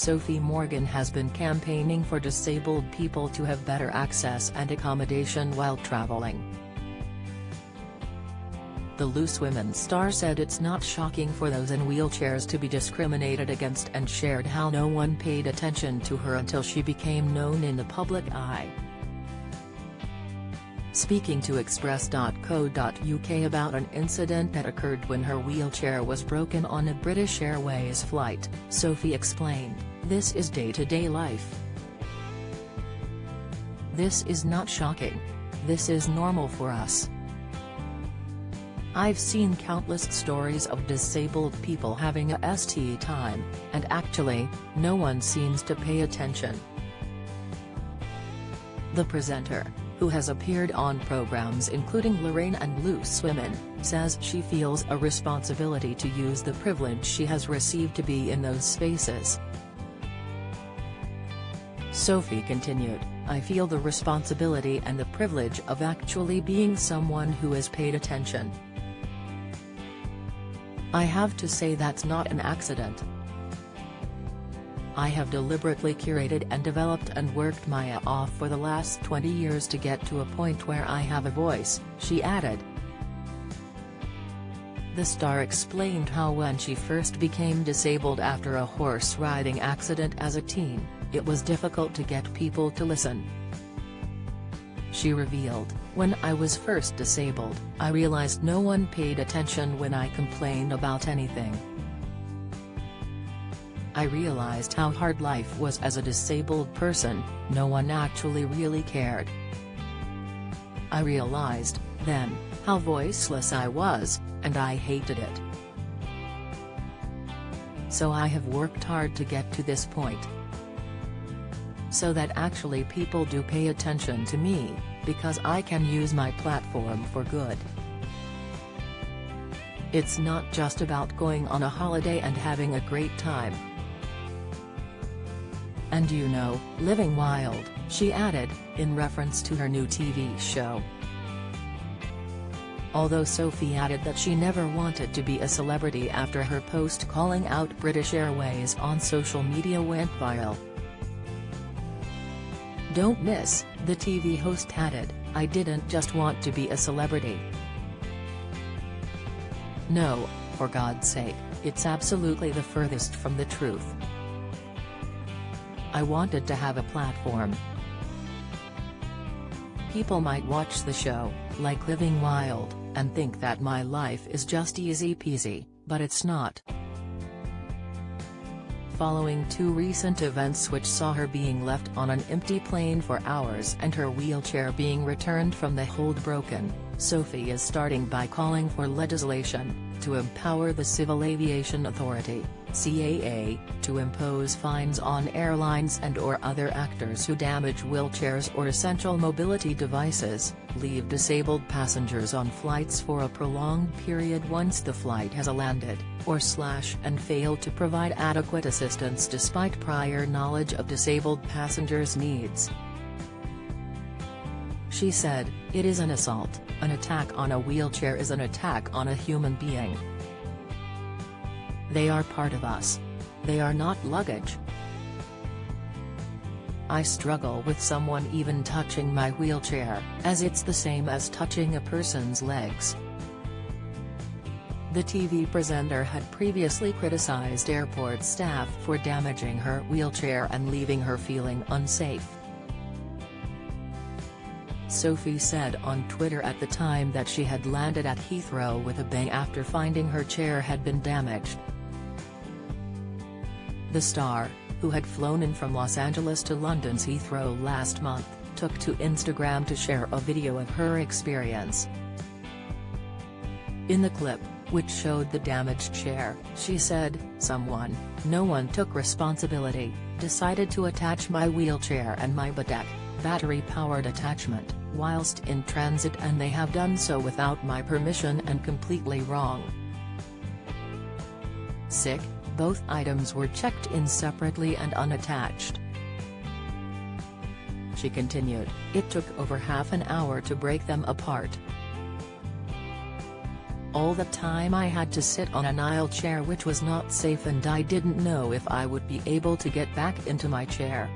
Sophie Morgan has been campaigning for disabled people to have better access and accommodation while traveling. The Loose Women star said it's not shocking for those in wheelchairs to be discriminated against and shared how no one paid attention to her until she became known in the public eye. Speaking to Express.co.uk about an incident that occurred when her wheelchair was broken on a British Airways flight, Sophie explained, "This is day-to-day life. This is not shocking. This is normal for us. I've seen countless stories of disabled people having a ST time, and actually, no one seems to pay attention." The presenter, who has appeared on programs including Lorraine and Loose Women, says she feels a responsibility to use the privilege she has received to be in those spaces. Sophie continued, "I feel the responsibility and the privilege of actually being someone who is paid attention. I have to say that's not an accident. I have deliberately curated and developed and worked my ass off for the last 20 years to get to a point where I have a voice," she added. The star explained how when she first became disabled after a horse riding accident as a teen, it was difficult to get people to listen. She revealed, "When I was first disabled, I realized no one paid attention when I complained about anything. I realized how hard life was as a disabled person, no one actually really cared. I realized, then, how voiceless I was, and I hated it. So I have worked hard to get to this point. So that actually people do pay attention to me, because I can use my platform for good. It's not just about going on a holiday and having a great time. And you know, living wild," she added, in reference to her new TV show. Although Sophie added that she never wanted to be a celebrity after her post calling out British Airways on social media went viral. "Don't miss," the TV host added, "I didn't just want to be a celebrity. No, for God's sake, it's absolutely the furthest from the truth. I wanted to have a platform. People might watch the show, like Living Wild, and think that my life is just easy peasy, but it's not." Following two recent events which saw her being left on an empty plane for hours and her wheelchair being returned from the hold broken, Sophie is starting by calling for legislation to empower the Civil Aviation Authority (CAA) to impose fines on airlines and/or other actors who damage wheelchairs or essential mobility devices, leave disabled passengers on flights for a prolonged period once the flight has landed, or and fail to provide adequate assistance despite prior knowledge of disabled passengers' needs. She said, "It is an assault. An attack on a wheelchair is an attack on a human being. They are part of us. They are not luggage. I struggle with someone even touching my wheelchair, as it's the same as touching a person's legs." The TV presenter had previously criticized airport staff for damaging her wheelchair and leaving her feeling unsafe. Sophie said on Twitter at the time that she had landed at Heathrow with a bang after finding her chair had been damaged. The star, who had flown in from Los Angeles to London's Heathrow last month, took to Instagram to share a video of her experience. In the clip, which showed the damaged chair, she said, no one took responsibility, decided to attach my wheelchair and my BDAC, battery-powered attachment, whilst in transit, and they have done so without my permission and completely wrong. Both items were checked in separately and unattached." She continued, "It took over half an hour to break them apart. All the time I had to sit on an aisle chair which was not safe and I didn't know if I would be able to get back into my chair."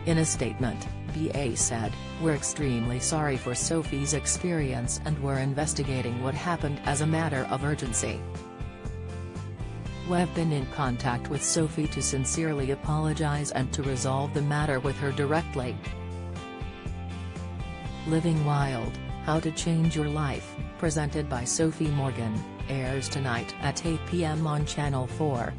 In a statement, BA said, "We're extremely sorry for Sophie's experience and we're investigating what happened as a matter of urgency. We've been in contact with Sophie to sincerely apologize and to resolve the matter with her directly." Living Wild, How to Change Your Life, presented by Sophie Morgan, airs tonight at 8 p.m. on Channel 4.